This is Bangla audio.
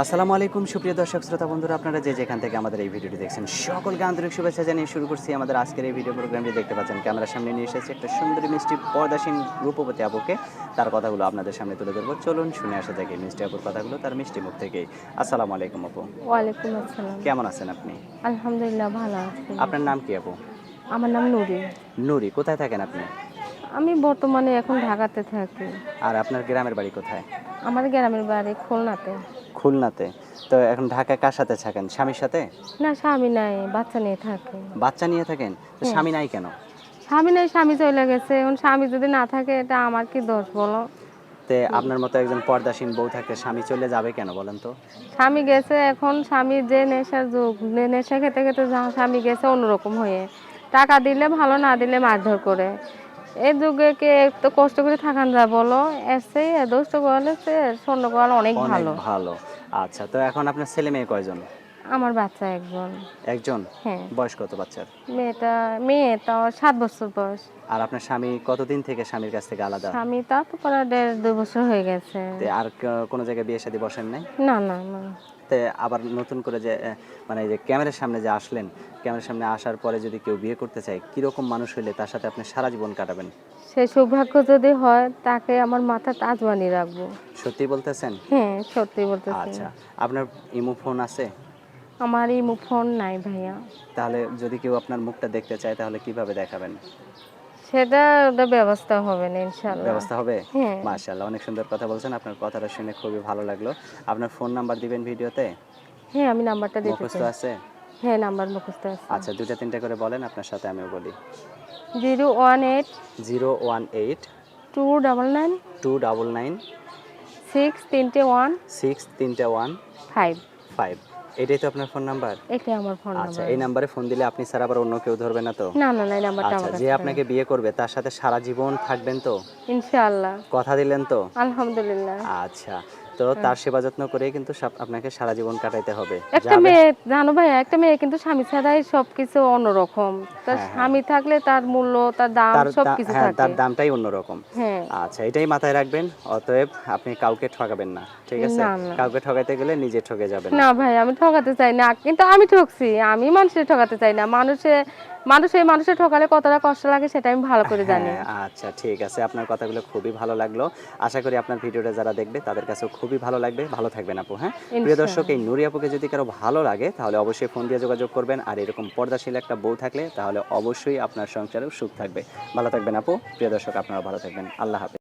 আসসালামু আলাইকুম সুপ্রিয় দর্শক শ্রোতা বন্ধুরা, আপনারা যে যেখান থেকে আমাদের এই ভিডিওটি দেখছেন সকলকে আন্তরিক শুভেচ্ছা জানিয়ে শুরু করছি আমাদের আজকের এই ভিডিও প্রোগ্রামটি। দেখতে পাচ্ছেন ক্যামেরার সামনে নিয়ে এসেছি একটা সুন্দরী মিষ্টি পর্দাসীন রূপবতী আপুকে। তার কথাগুলো আপনাদের সামনে তুলে ধরবো, চলুন শুনে আসা যাক এই মিষ্টি আপুর কথাগুলো তার মিষ্টি মুখ থেকেই। আসসালামু আলাইকুম আপু, ওয়ালাইকুম আসসালাম। কেমন আছেন আপনি? আলহামদুলিল্লাহ ভালো আছি। আপনার নাম কি আপু? আমার নাম নুরি। নুরি, কোথায় থাকেন আপনি? আমি বর্তমানে এখন ঢাকাতে থাকি। আর আপনার গ্রামের বাড়ি কোথায়? আমার গ্রামের বাড়ি খুলনাতে। খুলনাতে। তো এখন ঢাকায় কার সাথে থাকেন, স্বামীর সাথে? না, স্বামী নাই, বাচ্চা নিয়ে থাকি। বাচ্চা নিয়ে থাকেন? তো হ্যাঁ, স্বামী নাই কেন? স্বামী নাই, স্বামী চলে গেছে। এখন স্বামী যদি না থাকে এটা আমার কি দোষ বলো? তে আপনার মতো একজন পর্দাসীন বউ থাকতে স্বামী চলে যাবে কেন বলেন তো? স্বামী গেছে, এখন স্বামী যে নেশার যুগ, নেশা খেতে খেতে স্বামী গেছে অন্যরকম হয়ে। টাকা দিলে ভালো, না দিলে মারধর করে। এই যুগে কে একটু কষ্ট করে থাকান যায় বলো? এর চেয়ে দুষ্ট করলে স্বর্ণ করা অনেক অনেক ভালো। ভালো। আচ্ছা, তো এখন আপনার ছেলে মেয়ে কয়জন? আমার বাচ্চা একজন। একজন? হ্যাঁ, বয়স কত বাচ্চার? মেয়েটা ৭ বছর বয়স। আর আপনার স্বামী কতদিন থেকে স্বামীর কাছ থেকে আলাদা? স্বামী তা তো প্রায় ১.৫-২ বছর হয়ে গেছে। তে আর কোনো জায়গায় বিয়ে শাদী বসেন নাই? না, না, না। তে আবার নতুন করে যে মানে এই যে ক্যামেরার সামনে যে আসলেন, ক্যামেরার সামনে আসার পরে যদি কেউ বিয়ে করতে চায়, কিরকম মানুষ হইলে তার সাথে আপনি সারা জীবন কাটাবেন? সেই সৌভাগ্য যদি হয় তাকে আমার মাথায় তাজ বানিয়ে রাখবো। সত্যি বলতেছেন? হ্যাঁ, সত্যি বলতেছি। আচ্ছা, আপনার ইমো ফোন আছে? আমার ইমো ফোন নাই ভাইয়া। তাহলে যদি কেউ আপনার মুখটা দেখতে চায় তাহলে কিভাবে দেখাবেন? ওটা ব্যবস্থা হবে না ইনশাআল্লাহ। ব্যবস্থা হবে? হ্যাঁ, মাশাআল্লাহ, অনেক সুন্দর কথা বলছেন। আপনার কথাটা শুনে খুবই ভালো লাগলো। আপনার ফোন নাম্বার দিবেন ভিডিওতে? হ্যাঁ, আমি নাম্বারটা দিতে মুখস্থ চাই। আছে? হ্যাঁ, নাম্বার মুখস্থ আছে। আচ্ছা, ২ টা ৩ টা করে বলেন, আপনার সাথে আমিও বলি। 018 018 299 299 6 3 1 6 3 1 5। 5। এটাই তো আপনার ফোন নাম্বার? এটাই আমার ফোন আচ্ছা, নাম্বার। এই নাম্বারে ফোন দিলে আপনি ছাড়া আবার অন্য কেউ ধরবে না তো? না, না, না, এই নাম্বারটা আচ্ছা, আমার যে কাছে নাই। আপনাকে বিয়ে করবে তার সাথে সারা জীবন থাকবেন তো? ইনশাআল্লাহ। কথা দিলেন তো? আলহামদুলিল্লাহ। আচ্ছা, তো হুম। তার সেবা যত্ন করেই কিন্তু আপনাকে সারা জীবন কাটাইতে হবে। একটা যাবেন? মেয়ে জানো ভাইয়া, একটা মেয়ে কিন্তু স্বামী ছাড়াই সবকিছু অন্যরকম। তার হ্যাঁ, হ্যাঁ। স্বামী থাকলে তার মূল্য, তার দাম সবকিছু হ্যাঁ, থাকে। তার দামটাই অন্যরকম। হ্যাঁ। আচ্ছা, এটাই মাথায় রাখবেন। অতএব আপনি কাউকে ঠকাবেন না। ঠিক আছে? না, না। কাউকে ঠকাইতে গেলে নিজে ঠকে যাবেন। না ভাই, আমি ঠকাতে চাই না। কিন্তু আমি ঠকছি। আমি মানুষের ঠকাতে চাই না। মানুষের ঠকালে কতটা কষ্ট লাগে সেটা আমি ভালো করে জানি। হ্যাঁ, আচ্ছা ঠিক আছে। আপনার কথাগুলো খুবই ভালো লাগলো। আশা করি আপনার ভিডিওটা যারা দেখবে তাদের কাছেও খুবই ভালো লাগবে। ভালো থাকবেন আপু, হ্যাঁ? প্রিয় দর্শক, এই ইনশাআল্লাহ। নুরি আপুকে যদি কারো ভালো লাগে তাহলে অবশ্যই ফোন দিয়ে যোগাযোগ করবেন। আর এরকম পর্দাশীল একটা বউ থাকলে তাহলে অবশ্যই আপনার সংসারেও সুখ থাকবে। ভালো থাকবেন আপু। প্রিয় দর্শক, আপনারাও ভালো থাকবেন। আল্লাহ হাফেজ।